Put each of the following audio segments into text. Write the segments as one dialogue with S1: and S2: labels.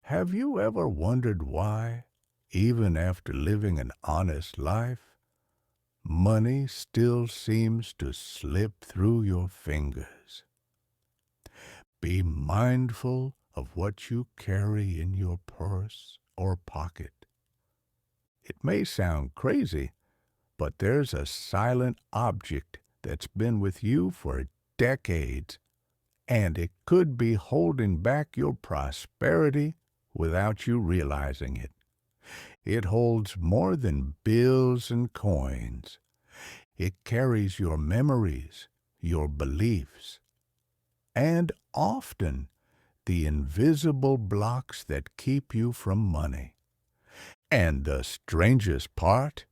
S1: Have you ever wondered why, even after living an honest life, money still seems to slip through your fingers? Be mindful of what you carry in your purse or pocket. It may sound crazy, but there's a silent object that's been with you for decades, and it could be holding back your prosperity without you realizing it. It holds more than bills and coins. It carries your memories, your beliefs, and often the invisible blocks that keep you from money. And the strangest part?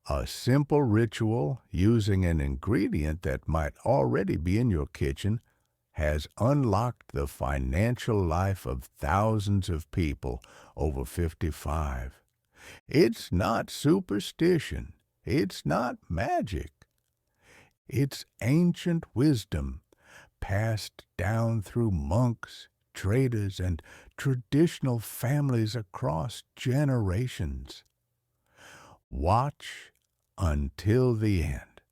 S1: A simple ritual using an ingredient that might already be in your kitchen has unlocked the financial life of thousands of people over 55. It's not superstition. It's not magic. It's ancient wisdom passed down through monks, traders, and traditional families across generations. Watch until the end,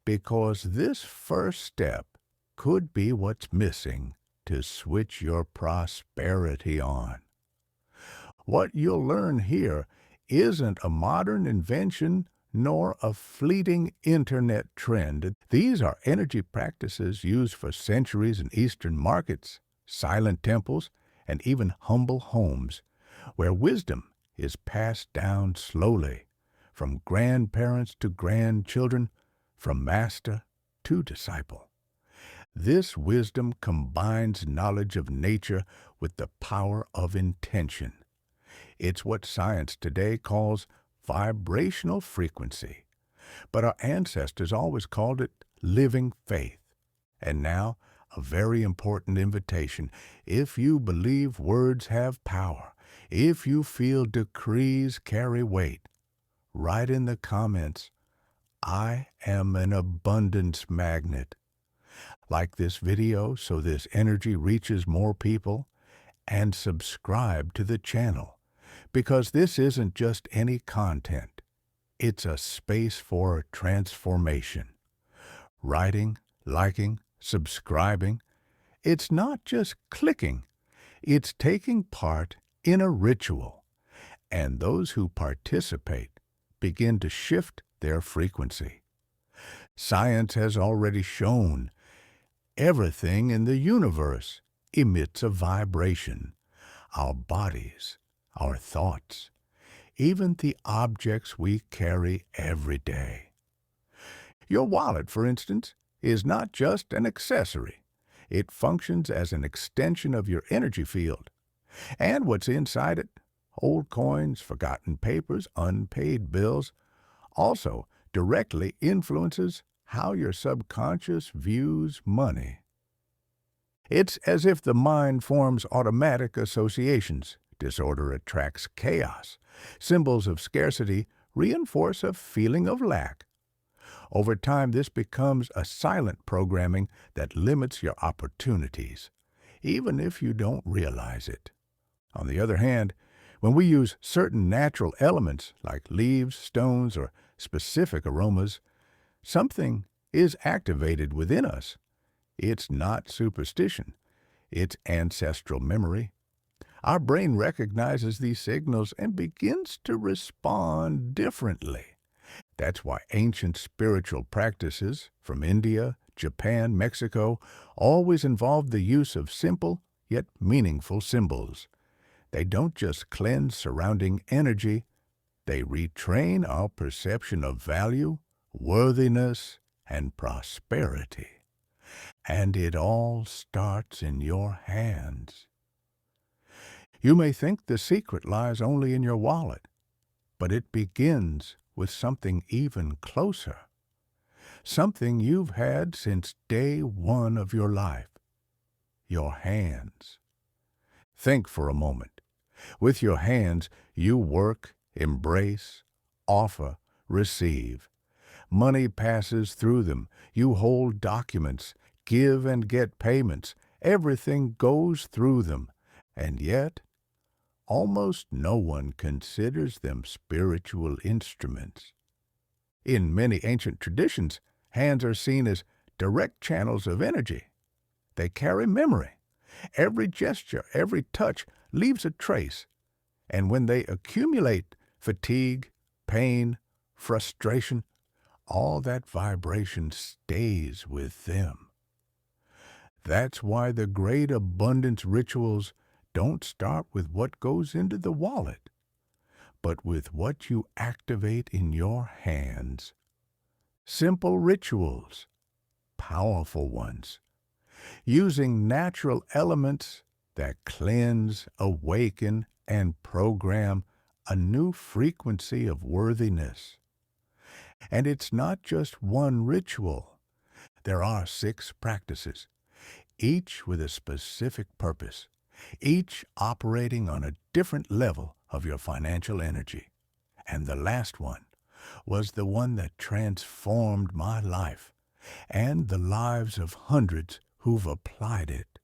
S1: because this first step could be what's missing to switch your prosperity on. What you'll learn here isn't a modern invention nor a fleeting internet trend. These are energy practices used for centuries in Eastern markets, silent temples, and even humble homes, where wisdom is passed down slowly, from grandparents to grandchildren, from master to disciple. This wisdom combines knowledge of nature with the power of intention. It's what science today calls vibrational frequency, but our ancestors always called it living faith. And now, a very important invitation. If you believe words have power, if you feel decrees carry weight, write in the comments, "I am an abundance magnet." Like this video so this energy reaches more people, and subscribe to the channel, because this isn't just any content. It's a space for transformation. Writing, liking, subscribing, it's not just clicking, it's taking part in a ritual, and those who participate begin to shift their frequency. Science has already shown everything in the universe emits a vibration. Our bodies, our thoughts, even the objects we carry every day. Your wallet, for instance, is not just an accessory. It functions as an extension of your energy field. And what's inside it, old coins, forgotten papers, unpaid bills, also directly influences how your subconscious views money. It's as if the mind forms automatic associations. Disorder attracts chaos. Symbols of scarcity reinforce a feeling of lack. Over time, this becomes a silent programming that limits your opportunities, even if you don't realize it. On the other hand, when we use certain natural elements like leaves, stones, or specific aromas, something is activated within us. It's not superstition. It's ancestral memory. Our brain recognizes these signals and begins to respond differently. That's why ancient spiritual practices from India, Japan, Mexico always involved the use of simple yet meaningful symbols. They don't just cleanse surrounding energy, they retrain our perception of value, worthiness, and prosperity. And it all starts in your hands. You may think the secret lies only in your wallet, but it begins with something even closer. Something you've had since day one of your life. Your hands. Think for a moment. With your hands, you work, embrace, offer, receive. Money passes through them. You hold documents, give and get payments. Everything goes through them. And yet, almost no one considers them spiritual instruments. In many ancient traditions, hands are seen as direct channels of energy. They carry memory. Every gesture, every touch leaves a trace, and when they accumulate fatigue, pain, frustration, all that vibration stays with them. That's why the great abundance rituals don't start with what goes into the wallet, but with what you activate in your hands. Simple rituals, powerful ones, using natural elements that cleanse, awaken, and program a new frequency of worthiness. And it's not just one ritual. There are 6 practices, each with a specific purpose, each operating on a different level of your financial energy. And the last one was the one that transformed my life and the lives of hundreds who've applied it.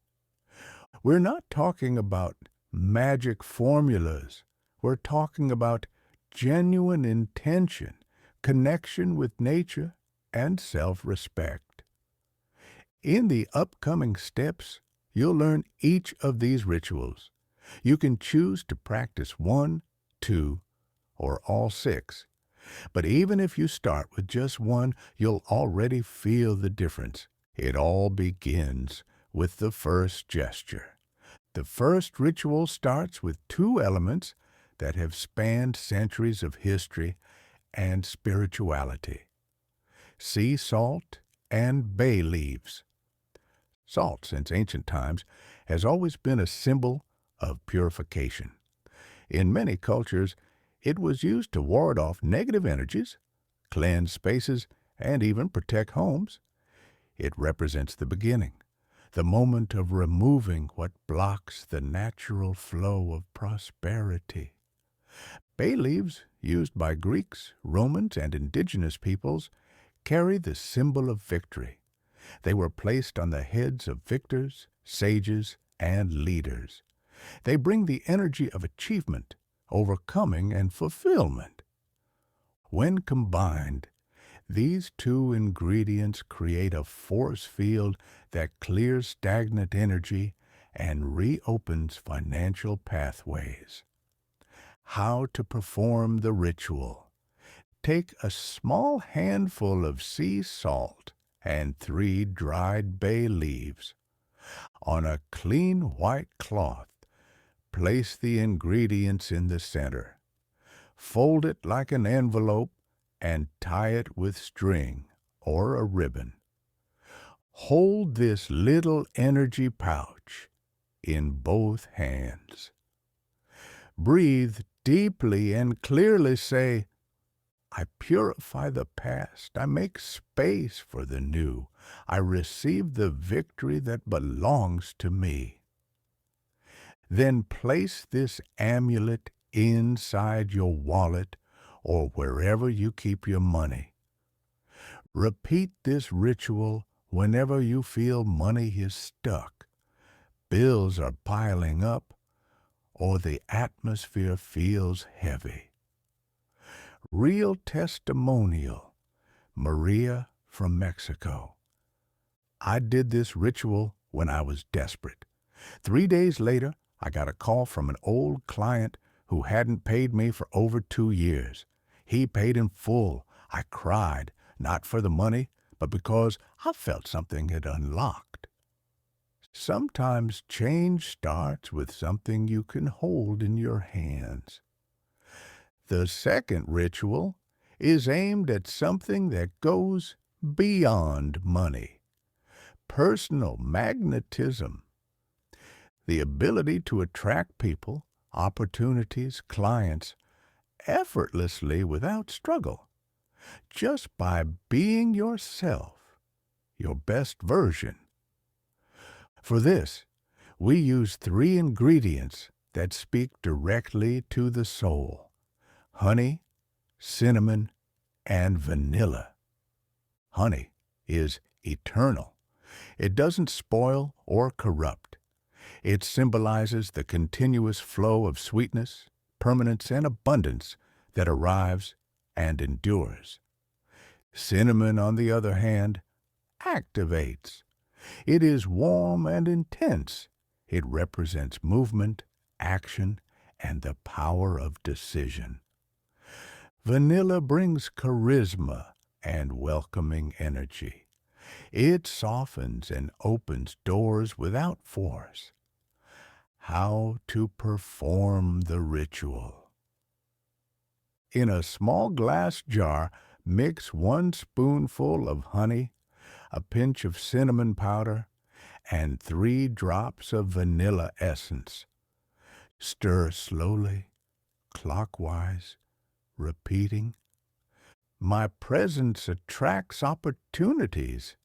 S1: We're not talking about magic formulas. We're talking about genuine intention, connection with nature, and self-respect. In the upcoming steps, you'll learn each of these rituals. You can choose to practice 1, 2, or all 6. But even if you start with just one, you'll already feel the difference. It all begins with the first gesture. The first ritual starts with 2 elements that have spanned centuries of history and spirituality: sea salt and bay leaves. Salt, since ancient times, has always been a symbol of purification. In many cultures, it was used to ward off negative energies, cleanse spaces, and even protect homes. It represents the beginning, the moment of removing what blocks the natural flow of prosperity. Bay leaves, used by Greeks, Romans, and indigenous peoples, carry the symbol of victory. They were placed on the heads of victors, sages, and leaders. They bring the energy of achievement, overcoming, and fulfillment. When combined, these 2 ingredients create a force field that clears stagnant energy and reopens financial pathways. How to perform the ritual. Take a small handful of sea salt and 3 dried bay leaves. On a clean white cloth, place the ingredients in the center. Fold it like an envelope and tie it with string or a ribbon. Hold this little energy pouch in both hands. Breathe deeply and clearly say, I purify the past. I make space for the new. I receive the victory that belongs to me. Then place this amulet inside your wallet or wherever you keep your money. Repeat this ritual whenever you feel money is stuck, bills are piling up, or the atmosphere feels heavy. Real testimonial, Maria from Mexico. I did this ritual when I was desperate. 3 days later, I got a call from an old client who hadn't paid me for over 2 years. He paid in full. I cried, not for the money, but because I felt something had unlocked. Sometimes change starts with something you can hold in your hands. The second ritual is aimed at something that goes beyond money. Personal magnetism. The ability to attract people, opportunities, clients, effortlessly without struggle, just by being yourself, your best version. For this, we use 3 ingredients that speak directly to the soul: honey, cinnamon, and vanilla. Honey is eternal. It doesn't spoil or corrupt. It symbolizes the continuous flow of sweetness, permanence, and abundance that arrives and endures. Cinnamon, on the other hand, activates. It is warm and intense. It represents movement, action, and the power of decision. Vanilla brings charisma and welcoming energy. It softens and opens doors without force. How to perform the ritual. In a small glass jar, mix 1 spoonful of honey, a pinch of cinnamon powder, and 3 drops of vanilla essence. Stir slowly, clockwise, repeating, "My presence attracts opportunities.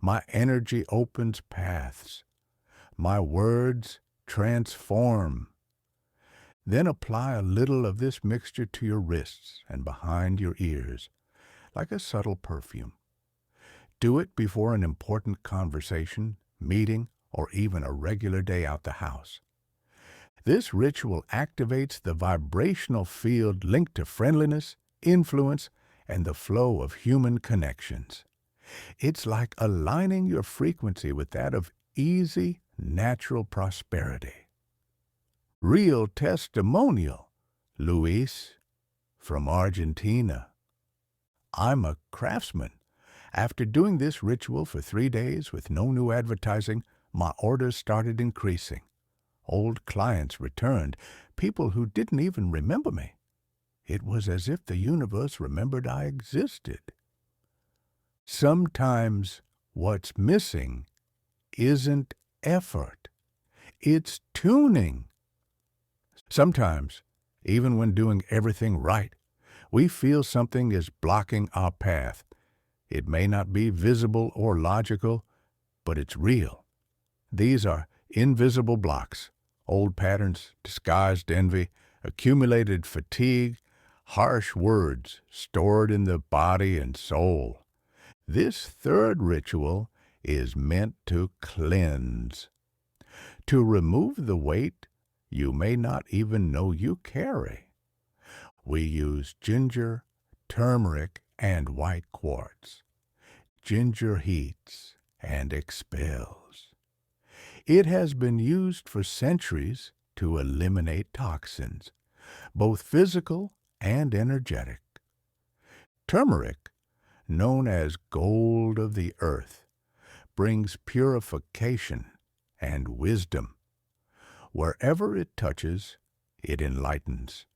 S1: My energy opens paths. My words transform." Then apply a little of this mixture to your wrists and behind your ears, like a subtle perfume. Do it before an important conversation, meeting, or even a regular day out the house. This ritual activates the vibrational field linked to friendliness, influence, and the flow of human connections. It's like aligning your frequency with that of easy, natural prosperity. Real testimonial. Luis, from Argentina. I'm a craftsman. After doing this ritual for 3 days with no new advertising, my orders started increasing. Old clients returned, people who didn't even remember me. It was as if the universe remembered I existed. Sometimes what's missing isn't effort, it's tuning. Sometimes, even when doing everything right, we feel something is blocking our path. It may not be visible or logical, but it's real. These are invisible blocks, old patterns, disguised envy, accumulated fatigue, harsh words stored in the body and soul. This third ritual is meant to cleanse, to remove the weight you may not even know you carry. We use ginger, turmeric, and white quartz. Ginger heats and expels. It has been used for centuries to eliminate toxins, both physical and energetic. Turmeric, known as gold of the earth, brings purification and wisdom. Wherever it touches, it enlightens.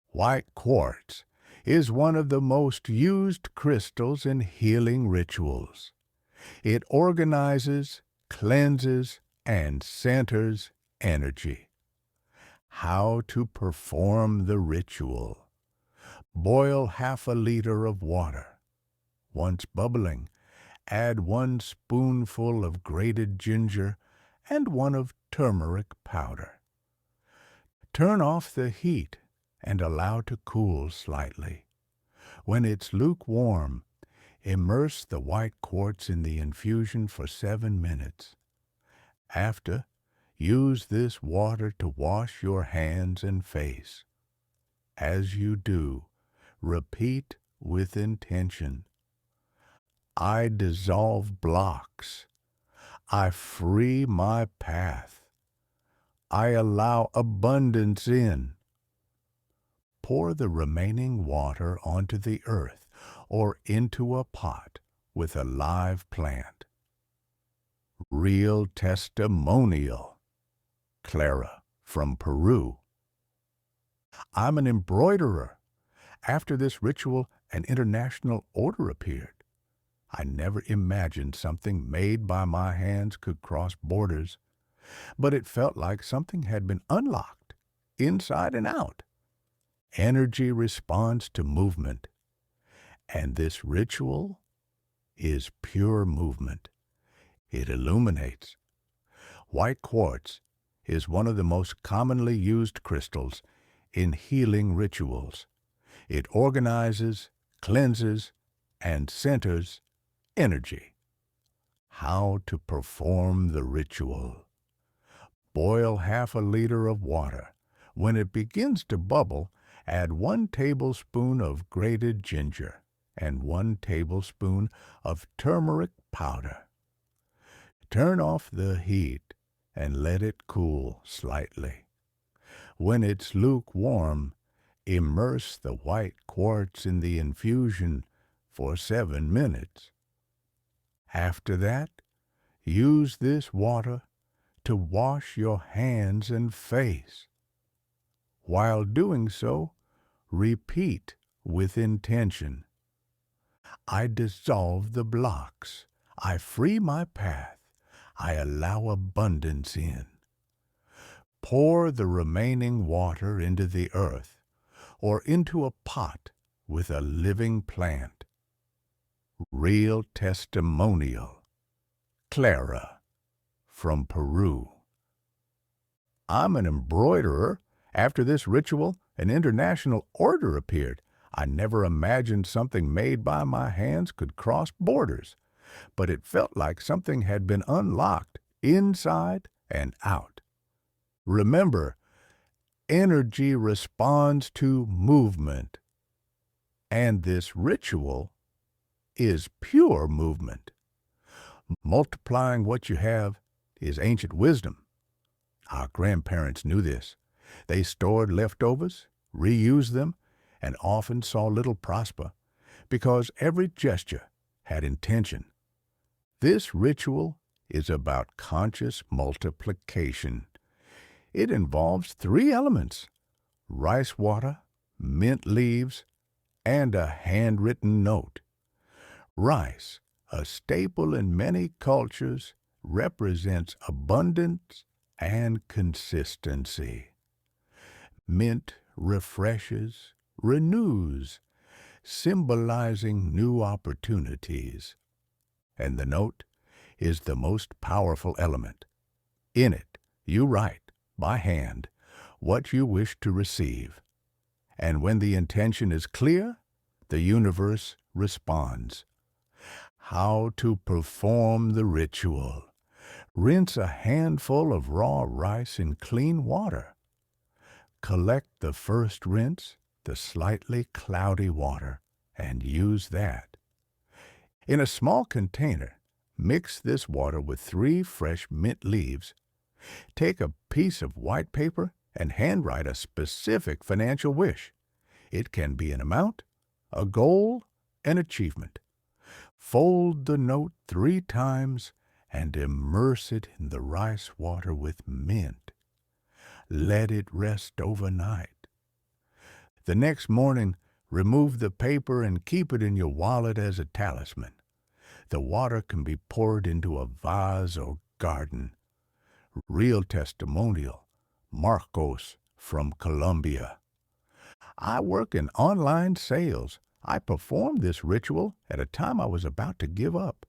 S1: White quartz is one of the most used crystals in healing rituals. It organizes, cleanses, and centers energy. How to perform the ritual. Boil half a liter of water. Once bubbling, add 1 spoonful of grated ginger and 1 of turmeric powder. Turn off the heat and allow to cool slightly. When it's lukewarm, immerse the white quartz in the infusion for 7 minutes. After, use this water to wash your hands and face. As you do, repeat with intention. I dissolve blocks. I free my path. I allow abundance in. Pour the remaining water onto the earth or into a pot with a live plant. Real testimonial. Clara, from Peru. I'm an embroiderer. After this ritual, an international order appeared. I never imagined something made by my hands could cross borders, but it felt like something had been unlocked, inside and out. Energy responds to movement, and this ritual is pure movement. It illuminates. White quartz is one of the most commonly used crystals in healing rituals. It organizes, cleanses, and centers energy. How to perform the ritual. Boil half a liter of water. When it begins to bubble, add 1 tablespoon of grated ginger and 1 tablespoon of turmeric powder. Turn off the heat and let it cool slightly. When it's lukewarm, immerse the white quartz in the infusion for 7 minutes. After that, use this water to wash your hands and face. While doing so, repeat with intention. I dissolve the blocks. I free my path. I allow abundance in. Pour the remaining water into the earth or into a pot with a living plant. Real testimonial. Clara, from Peru. I'm an embroiderer. After this ritual, an international order appeared. I never imagined something made by my hands could cross borders, but it felt like something had been unlocked inside and out. Remember, energy responds to movement, and this ritual is pure movement. Multiplying what you have is ancient wisdom. Our grandparents knew this. They stored leftovers, reused them, and often saw little prosper because every gesture had intention. This ritual is about conscious multiplication. It involves 3 elements: rice water, mint leaves, and a handwritten note. Rice, a staple in many cultures, represents abundance and consistency. Mint refreshes, renews, symbolizing new opportunities. And the note is the most powerful element. In it, you write, by hand, what you wish to receive. And when the intention is clear, the universe responds. How to perform the ritual. Rinse a handful of raw rice in clean water. Collect the first rinse, the slightly cloudy water, and use that. In a small container, mix this water with 3 fresh mint leaves. Take a piece of white paper and handwrite a specific financial wish. It can be an amount, a goal, an achievement. Fold the note 3 times and immerse it in the rice water with mint. Let it rest overnight. The next morning, remove the paper and keep it in your wallet as a talisman. The water can be poured into a vase or garden. Real testimonial. Marcos, from Colombia. I work in online sales. I performed this ritual at a time I was about to give up.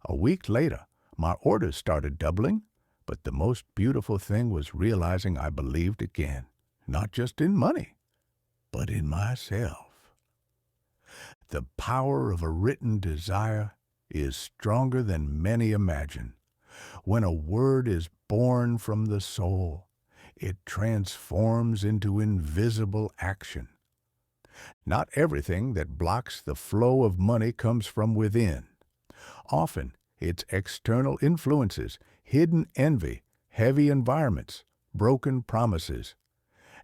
S1: A week later, my orders started doubling, but the most beautiful thing was realizing I believed again, not just in money, but in myself. The power of a written desire is stronger than many imagine. When a word is born from the soul, it transforms into invisible action. Not everything that blocks the flow of money comes from within. Often, it's external influences, hidden envy, heavy environments, broken promises.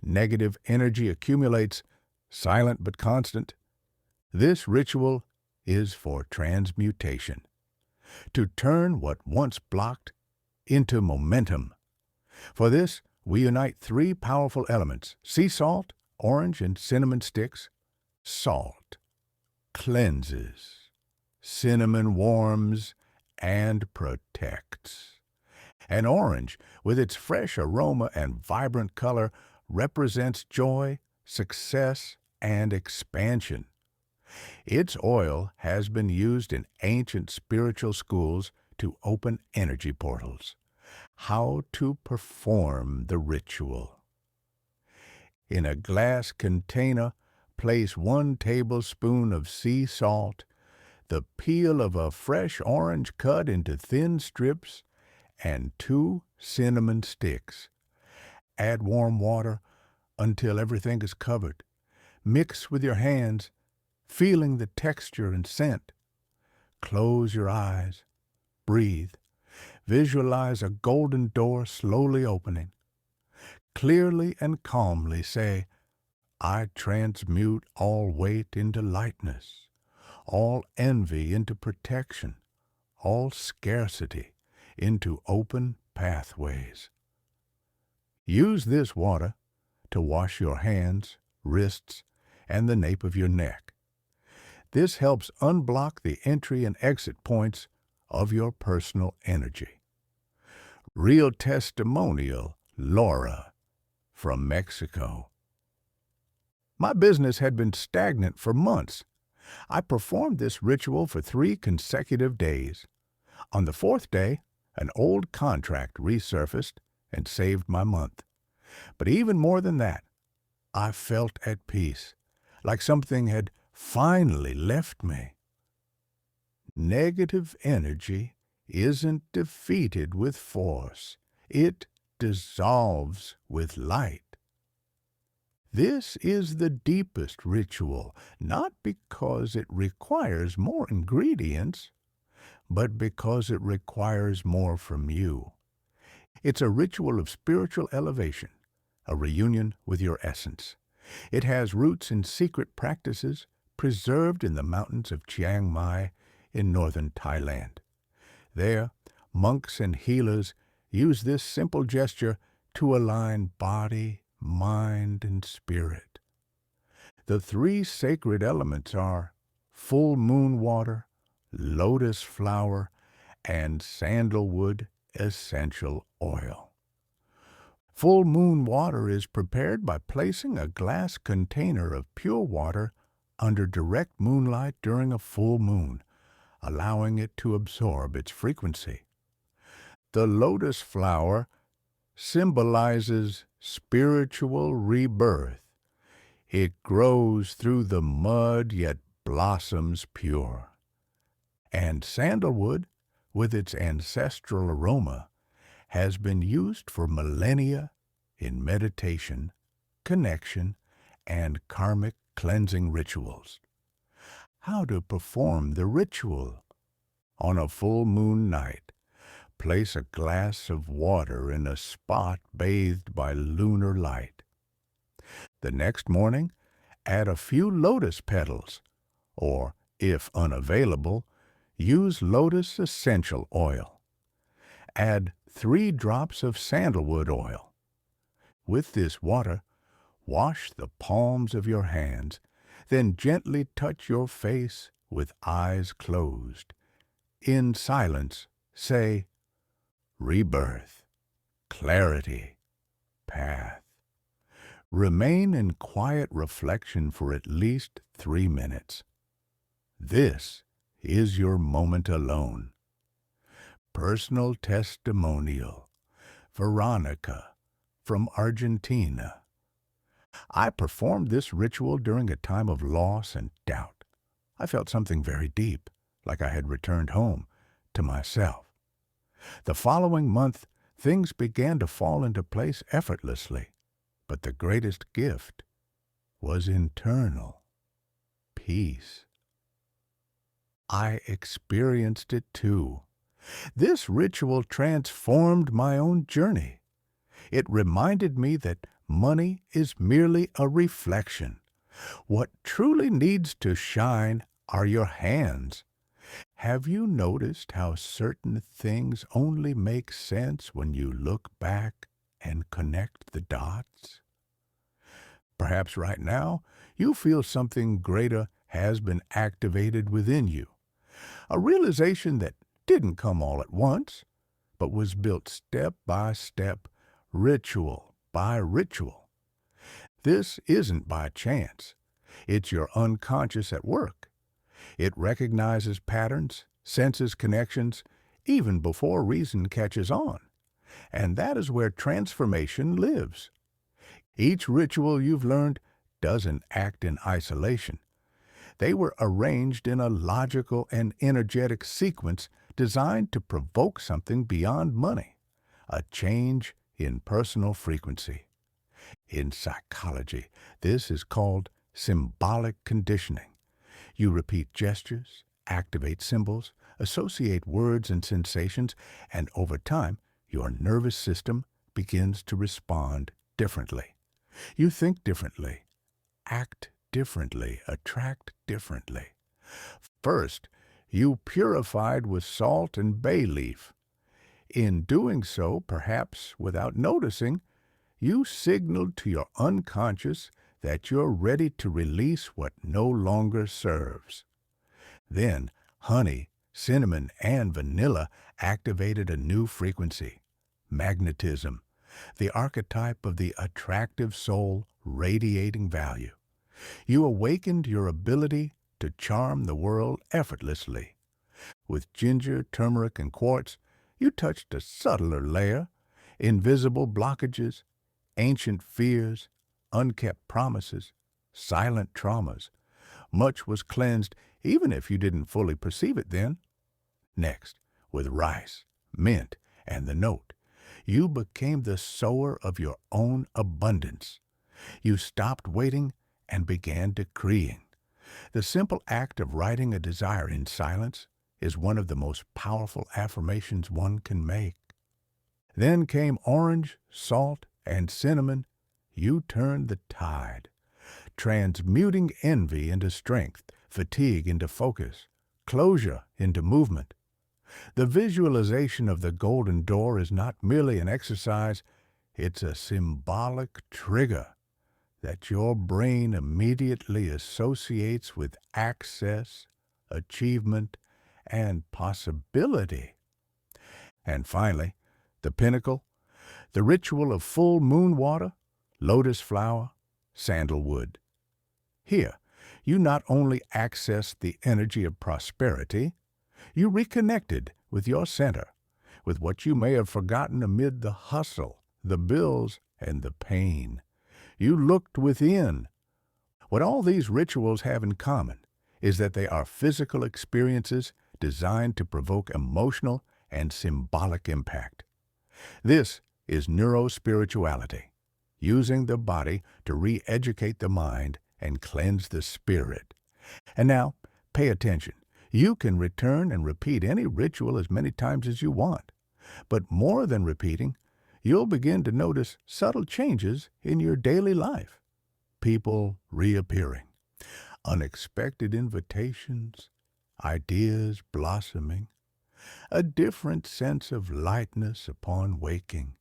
S1: Negative energy accumulates, silent but constant. This ritual is for transmutation, to turn what once blocked into momentum. For this, we unite 3 powerful elements: sea salt, orange, and cinnamon sticks. Salt cleanses, cinnamon warms and protects. And orange, with its fresh aroma and vibrant color, represents joy, success, and expansion. Its oil has been used in ancient spiritual schools to open energy portals. How to perform the ritual. In a glass container, place 1 tablespoon of sea salt, the peel of a fresh orange cut into thin strips, and 2 cinnamon sticks. Add warm water until everything is covered. Mix with your hands, feeling the texture and scent. Close your eyes. Breathe. Visualize a golden door slowly opening. Clearly and calmly say, I transmute all weight into lightness, all envy into protection, all scarcity into open pathways. Use this water to wash your hands, wrists, and the nape of your neck. This helps unblock the entry and exit points of your personal energy. Real testimonial, Laura, from Mexico. My business had been stagnant for months. I performed this ritual for 3 consecutive days. On the 4th day, an old contract resurfaced and saved my month. But even more than that, I felt at peace, like something had finally left me. Negative energy isn't defeated with force. It dissolves with light. This is the deepest ritual, not because it requires more ingredients, but because it requires more from you. It's a ritual of spiritual elevation, a reunion with your essence. It has roots in secret practices preserved in the mountains of Chiang Mai in northern Thailand. There, monks and healers use this simple gesture to align body, mind, and spirit. The 3 sacred elements are full moon water, lotus flower, and sandalwood essential oil. Full moon water is prepared by placing a glass container of pure water under direct moonlight during a full moon, allowing it to absorb its frequency. The lotus flower symbolizes spiritual rebirth. It grows through the mud yet blossoms pure. And sandalwood, with its ancestral aroma, has been used for millennia in meditation, connection, and karmic cleansing rituals. How to perform the ritual? On a full moon night, place a glass of water in a spot bathed by lunar light. The next morning, add a few lotus petals, or, if unavailable, use lotus essential oil. Add 3 drops of sandalwood oil. With this water, wash the palms of your hands, then gently touch your face with eyes closed. In silence, say, rebirth, clarity, path. Remain in quiet reflection for at least 3 minutes. This is your moment alone. Personal testimonial, Veronica, from Argentina. I performed this ritual during a time of loss and doubt. I felt something very deep, like I had returned home to myself. The following month, things began to fall into place effortlessly, but the greatest gift was internal peace. I experienced it too. This ritual transformed my own journey. It reminded me that money is merely a reflection. What truly needs to shine are your hands. Have you noticed how certain things only make sense when you look back and connect the dots? Perhaps right now you feel something greater has been activated within you. A realization that didn't come all at once, but was built step by step, ritual by ritual. This isn't by chance. It's your unconscious at work. It recognizes patterns, senses connections, even before reason catches on. And that is where transformation lives. Each ritual you've learned doesn't act in isolation. They were arranged in a logical and energetic sequence designed to provoke something beyond money. a change in personal frequency. In psychology, this is called symbolic conditioning. You repeat gestures, activate symbols, associate words and sensations, and over time, your nervous system begins to respond differently. You think differently, act differently, attract differently. First, you purified with salt and bay leaf. In doing so, perhaps without noticing, you signaled to your unconscious that you're ready to release what no longer serves. Then, honey, cinnamon, and vanilla activated a new frequency, magnetism, the archetype of the attractive soul radiating value. You awakened your ability to charm the world effortlessly. With ginger, turmeric, and quartz, you touched a subtler layer, invisible blockages, ancient fears, unkept promises, silent traumas. Much was cleansed even if you didn't fully perceive it then. Next, with rice, mint, and the note, you became the sower of your own abundance. You stopped waiting and began decreeing. The simple act of writing a desire in silence is one of the most powerful affirmations one can make. Then came orange, salt, and cinnamon. You turned the tide, transmuting envy into strength, fatigue into focus, closure into movement. The visualization of the golden door is not merely an exercise, it's a symbolic trigger that your brain immediately associates with access, achievement, and possibility. And finally, the pinnacle, the ritual of full moon water, lotus flower, sandalwood. Here, you not only accessed the energy of prosperity, you reconnected with your center, with what you may have forgotten amid the hustle, the bills, and the pain. You looked within. What all these rituals have in common is that they are physical experiences designed to provoke emotional and symbolic impact. This is neurospirituality, using the body to re-educate the mind and cleanse the spirit. And now, pay attention. You can return and repeat any ritual as many times as you want. But more than repeating, you'll begin to notice subtle changes in your daily life. People reappearing, unexpected invitations, ideas blossoming, a different sense of lightness upon waking.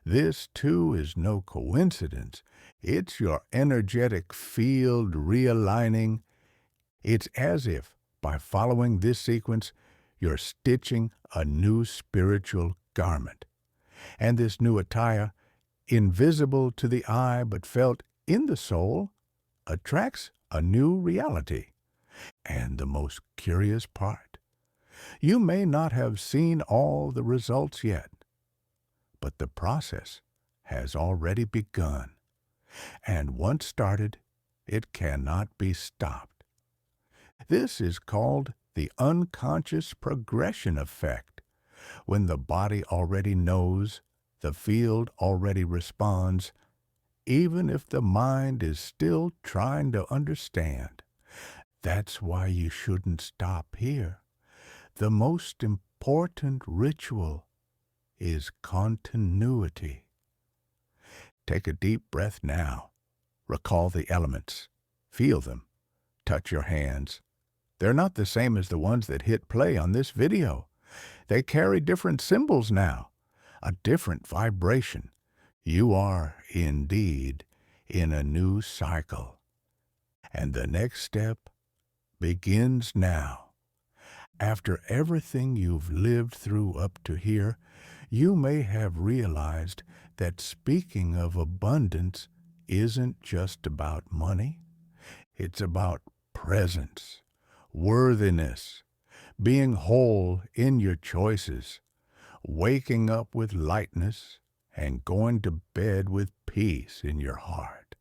S1: This, too, is no coincidence. It's your energetic field realigning. It's as if, by following this sequence, you're stitching a new spiritual garment. And this new attire, invisible to the eye but felt in the soul, attracts a new reality. And the most curious part, you may not have seen all the results yet, but the process has already begun. And once started, it cannot be stopped. This is called the unconscious progression effect. When the body already knows, the field already responds, even if the mind is still trying to understand. That's why you shouldn't stop here. The most important ritual is continuity. Take a deep breath now. Recall the elements. Feel them. Touch your hands. They're not the same as the ones that hit play on this video. They carry different symbols now, a different vibration. You are, indeed, in a new cycle. And the next step begins now. After everything you've lived through up to here, you may have realized that speaking of abundance isn't just about money. It's about presence, worthiness, being whole in your choices, waking up with lightness, and going to bed with peace in your heart.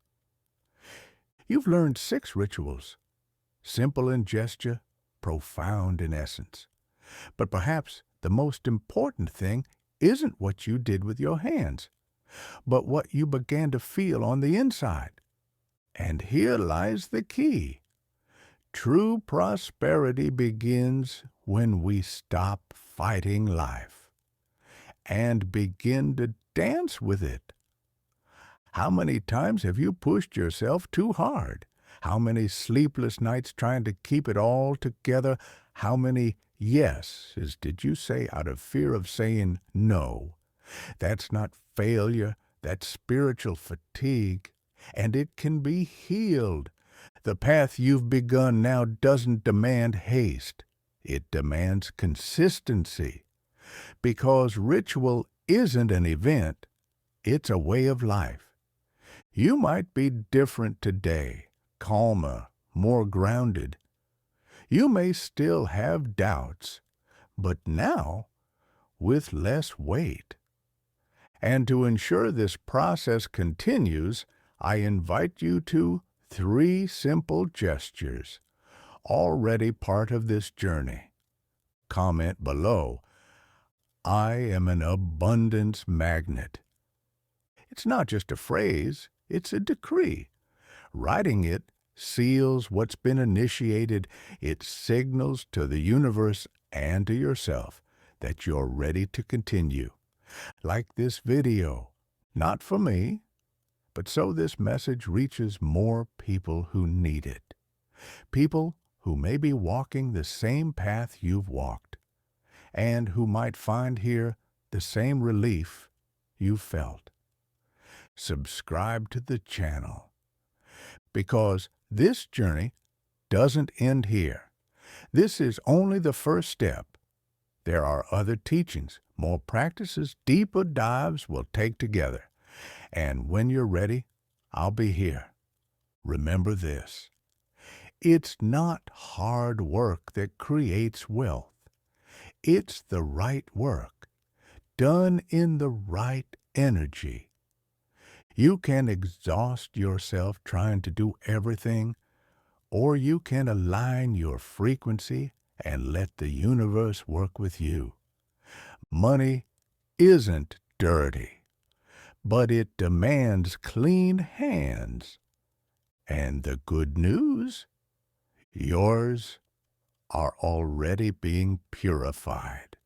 S1: You've learned 6 rituals, simple in gesture, profound in essence. But perhaps the most important thing isn't what you did with your hands, but what you began to feel on the inside. And here lies the key. True prosperity begins when we stop fighting life and begin to dance with it. How many times have you pushed yourself too hard? How many sleepless nights trying to keep it all together? How many yeses did you say out of fear of saying no? That's not failure, that's spiritual fatigue, and it can be healed. The path you've begun now doesn't demand haste. It demands consistency, because ritual isn't an event, it's a way of life. You might be different today, calmer, more grounded. You may still have doubts, but now with less weight. And to ensure this process continues, I invite you to 3 simple gestures, already part of this journey. Comment below, I am an abundance magnet. It's not just a phrase, it's a decree. Writing it seals what's been initiated. It signals to the universe and to yourself that you're ready to continue. Like this video, not for me, but so this message reaches more people who need it. People who may be walking the same path you've walked, and who might find here the same relief you felt. Subscribe to the channel, because this journey doesn't end here. This is only the first step. There are other teachings, more practices, deeper dives we'll take together. And when you're ready, I'll be here. Remember this. It's not hard work that creates wealth. It's the right work, done in the right energy. You can exhaust yourself trying to do everything, or you can align your frequency and let the universe work with you. Money isn't dirty, but it demands clean hands. And the good news, yours are already being purified.